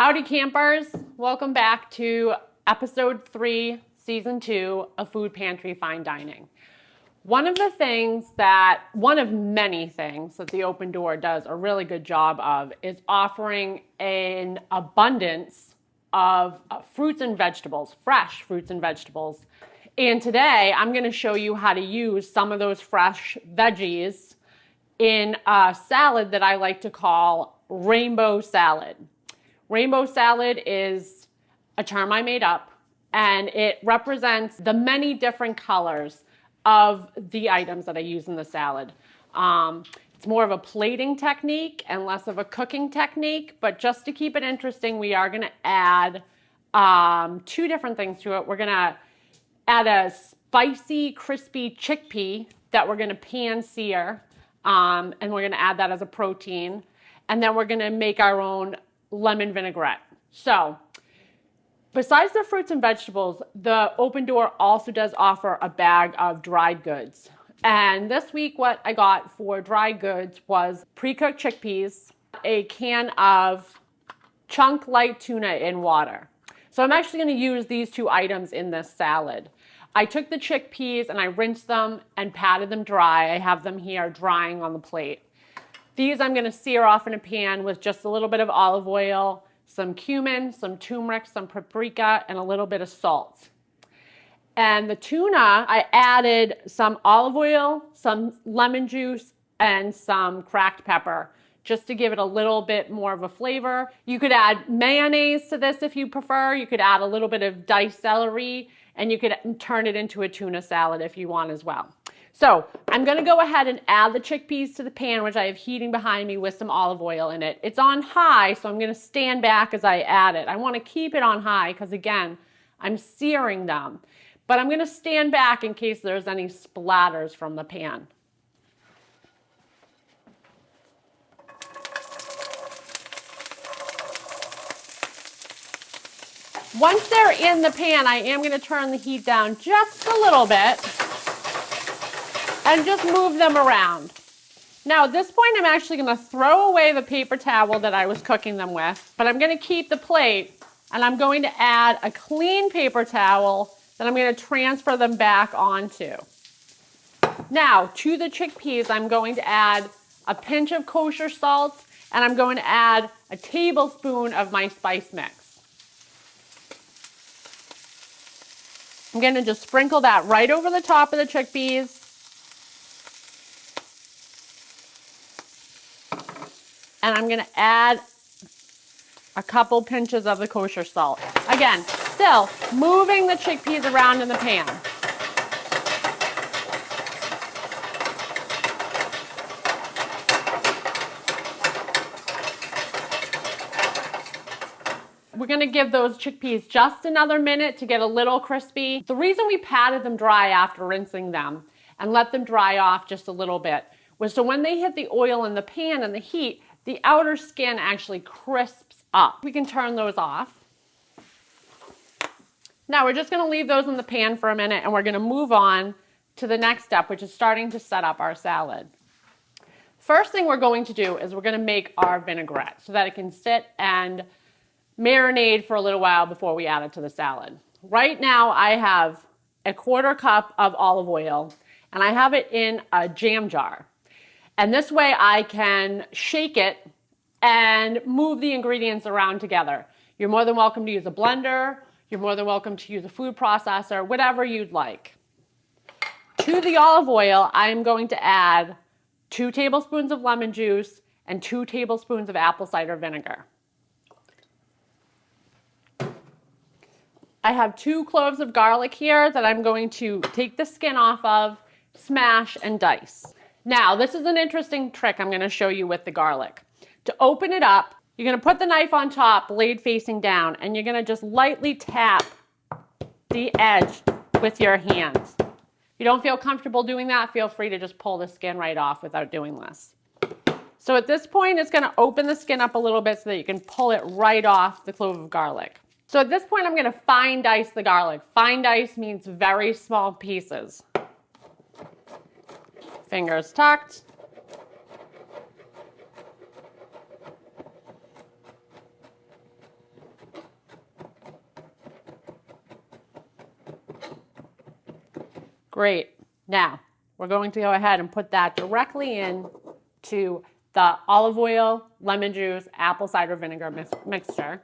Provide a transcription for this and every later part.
Howdy campers, welcome back to episode 3, season 2 of Food Pantry Fine Dining. One of many things that the Open Door does a really good job of is offering an abundance of fruits and vegetables, fresh fruits and vegetables. And today I'm going to show you how to use some of those fresh veggies in a salad that I like to call rainbow salad. Rainbow salad is a term I made up, and it represents the many different colors of the items that I use in the salad. It's more of a plating technique and less of a cooking technique, but just to keep it interesting, we are going to add 2 different things to it. We're going to add a spicy, crispy chickpea that we're going to pan sear, and we're going to add that as a protein, and then we're going to make our own lemon vinaigrette. So, besides the fruits and vegetables, the Open Door also does offer a bag of dried goods. And this week what I got for dried goods was pre-cooked chickpeas, a can of chunk light tuna in water. So I'm actually going to use these 2 items in this salad. I took the chickpeas and I rinsed them and patted them dry. I have them here drying on the plate. These I'm going to sear off in a pan with just a little bit of olive oil, some cumin, some turmeric, some paprika, and a little bit of salt. And the tuna, I added some olive oil, some lemon juice, and some cracked pepper, just to give it a little bit more of a flavor. You could add mayonnaise to this if you prefer. You could add a little bit of diced celery, and you could turn it into a tuna salad if you want as well. So I'm going to go ahead and add the chickpeas to the pan, which I have heating behind me with some olive oil in it. It's on high, so I'm going to stand back as I add it. I want to keep it on high because, again, I'm searing them. But I'm going to stand back in case there's any splatters from the pan. Once they're in the pan, I am going to turn the heat down just a little bit and just move them around. Now at this point I'm actually going to throw away the paper towel that I was cooking them with, but I'm going to keep the plate and I'm going to add a clean paper towel that I'm going to transfer them back onto. Now to the chickpeas I'm going to add a pinch of kosher salt and I'm going to add a tablespoon of my spice mix. I'm going to just sprinkle that right over the top of the chickpeas. And I'm going to add a couple pinches of the kosher salt. Again, still moving the chickpeas around in the pan. We're going to give those chickpeas just another minute to get a little crispy. The reason we patted them dry after rinsing them and let them dry off just a little bit was so when they hit the oil in the pan and the heat, the outer skin actually crisps up. We can turn those off. Now we're just going to leave those in the pan for a minute and we're going to move on to the next step, which is starting to set up our salad. First thing we're going to do is we're going to make our vinaigrette so that it can sit and marinate for a little while before we add it to the salad. Right now I have a 1/4 cup of olive oil and I have it in a jam jar. And this way I can shake it and move the ingredients around together. You're more than welcome to use a blender. You're more than welcome to use a food processor, whatever you'd like. To the olive oil, I'm going to add 2 tablespoons of lemon juice and 2 tablespoons of apple cider vinegar. I have 2 cloves of garlic here that I'm going to take the skin off of, smash, and dice. Now, this is an interesting trick I'm going to show you with the garlic. To open it up, you're going to put the knife on top, blade facing down, and you're going to just lightly tap the edge with your hands. If you don't feel comfortable doing that, feel free to just pull the skin right off without doing this. So at this point, it's going to open the skin up a little bit so that you can pull it right off the clove of garlic. So at this point, I'm going to fine dice the garlic. Fine dice means very small pieces. Fingers tucked. Great. Now, we're going to go ahead and put that directly in to the olive oil, lemon juice, apple cider vinegar mixture.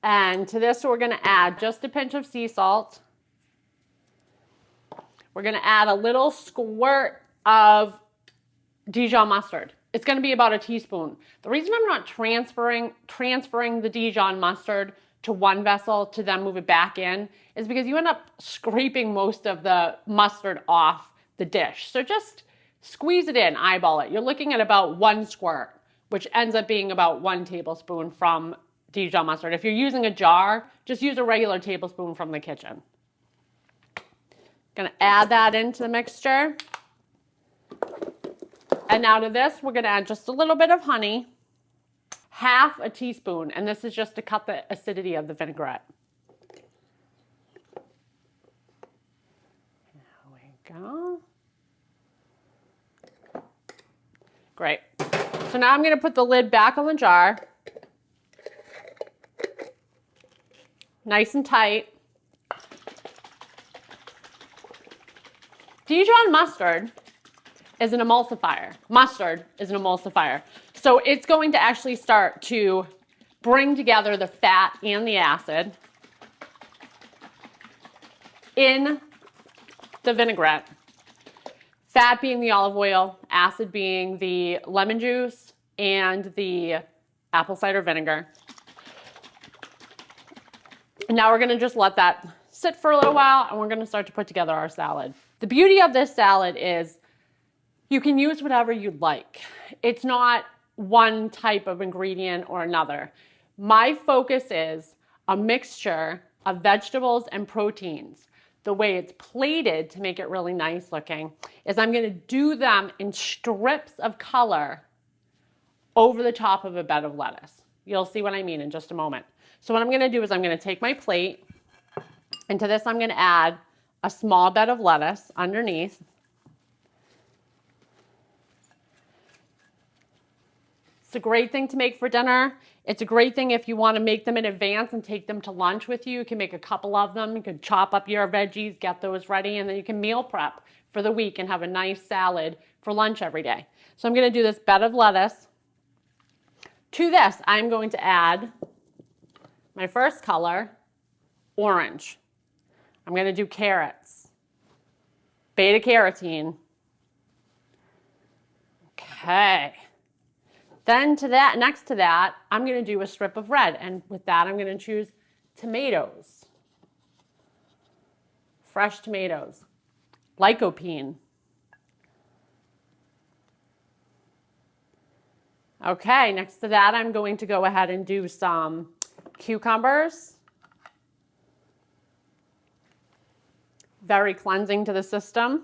And to this, we're going to add just a pinch of sea salt. We're going to add a little squirt of Dijon mustard. It's going to be about a teaspoon. The reason I'm not transferring the Dijon mustard to one vessel to then move it back in is because you end up scraping most of the mustard off the dish. So just squeeze it in, eyeball it. You're looking at about 1 squirt, which ends up being about 1 tablespoon from Dijon mustard. If you're using a jar, just use a regular tablespoon from the kitchen. Gonna add that into the mixture. And now to this, we're gonna add just a little bit of honey, half a teaspoon, and this is just to cut the acidity of the vinaigrette. There we go. Great. So now I'm gonna put the lid back on the jar. Nice and tight. Dijon mustard is an emulsifier. Mustard is an emulsifier. So it's going to actually start to bring together the fat and the acid in the vinaigrette. Fat being the olive oil, acid being the lemon juice and the apple cider vinegar. And now we're gonna just let that sit for a little while and we're gonna start to put together our salad. The beauty of this salad is you can use whatever you'd like. It's not one type of ingredient or another. My focus is a mixture of vegetables and proteins. The way it's plated to make it really nice looking is I'm gonna do them in strips of color over the top of a bed of lettuce. You'll see what I mean in just a moment. So what I'm gonna do is I'm gonna take my plate, and to this I'm gonna add a small bed of lettuce underneath. It's a great thing to make for dinner. It's a great thing if you wanna make them in advance and take them to lunch with you. You can make a couple of them. You can chop up your veggies, get those ready, and then you can meal prep for the week and have a nice salad for lunch every day. So I'm gonna do this bed of lettuce. To this, I'm going to add my first color, orange. I'm gonna do carrots, beta carotene. Okay. Then next to that, I'm gonna do a strip of red, and with that, I'm gonna choose tomatoes, fresh tomatoes, lycopene. Okay, next to that, I'm going to go ahead and do some cucumbers. Very cleansing to the system.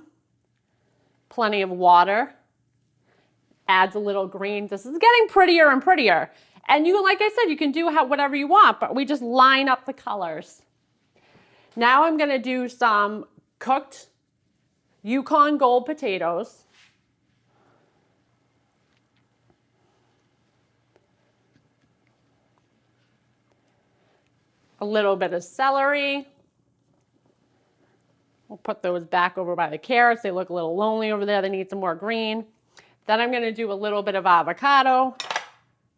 Plenty of water. Adds a little green. This is getting prettier and prettier. And you, like I said, you can do whatever you want, but we just line up the colors. Now I'm gonna do some cooked Yukon Gold potatoes. A little bit of celery. We'll put those back over by the carrots. They look a little lonely over there. They need some more green. Then I'm going to do a little bit of avocado,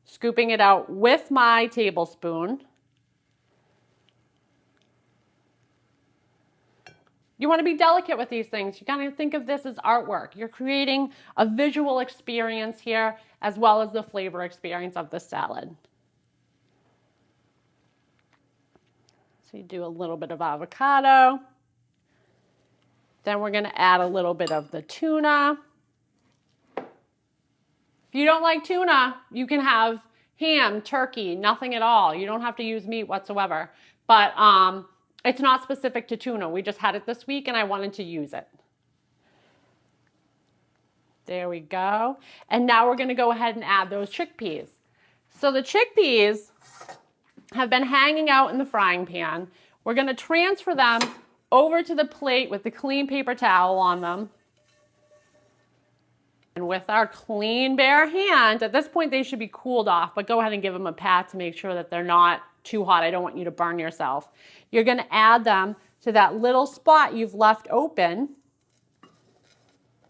scooping it out with my tablespoon. You want to be delicate with these things. You got to think of this as artwork. You're creating a visual experience here as well as the flavor experience of the salad. So you do a little bit of avocado. Then we're going to add a little bit of the tuna. If you don't like tuna, you can have ham, turkey, nothing at all. You don't have to use meat whatsoever. But it's not specific to tuna. We just had it this week and I wanted to use it. There we go. And now we're going to go ahead and add those chickpeas. So the chickpeas have been hanging out in the frying pan. We're going to transfer them over to the plate with the clean paper towel on them. And with our clean bare hand, at this point they should be cooled off, but go ahead and give them a pat to make sure that they're not too hot. I don't want you to burn yourself. You're going to add them to that little spot you've left open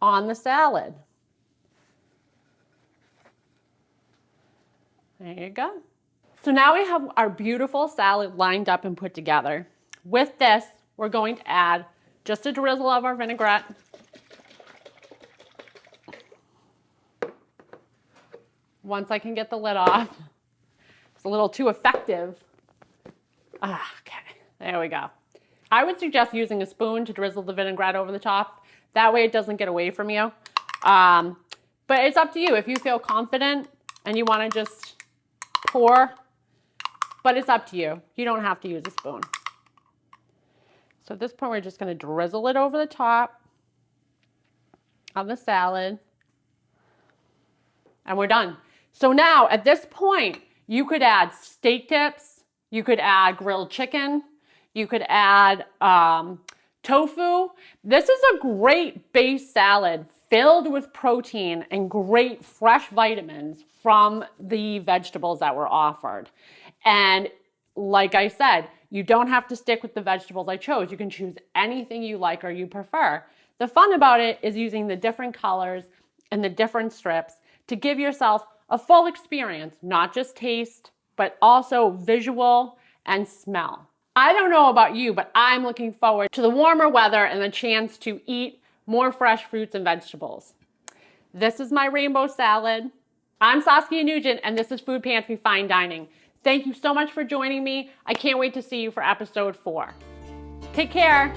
on the salad. There you go. So now we have our beautiful salad lined up and put together. With this, we're going to add just a drizzle of our vinaigrette. Once I can get the lid off. It's a little too effective. Okay, there we go. I would suggest using a spoon to drizzle the vinaigrette over the top. That way it doesn't get away from you. But it's up to you if you feel confident and you want to just pour, but it's up to you. You don't have to use a spoon. So at this point, we're just going to drizzle it over the top of the salad. And we're done. So now at this point, you could add steak tips. You could add grilled chicken. You could add tofu. This is a great base salad filled with protein and great fresh vitamins from the vegetables that were offered. And like I said, you don't have to stick with the vegetables I chose. You can choose anything you like or you prefer. The fun about it is using the different colors and the different strips to give yourself a full experience, not just taste, but also visual and smell. I don't know about you, but I'm looking forward to the warmer weather and the chance to eat more fresh fruits and vegetables. This is my rainbow salad. I'm Saskia Nugent, and this is Food Pantry Fine Dining. Thank you so much for joining me. I can't wait to see you for episode 4. Take care.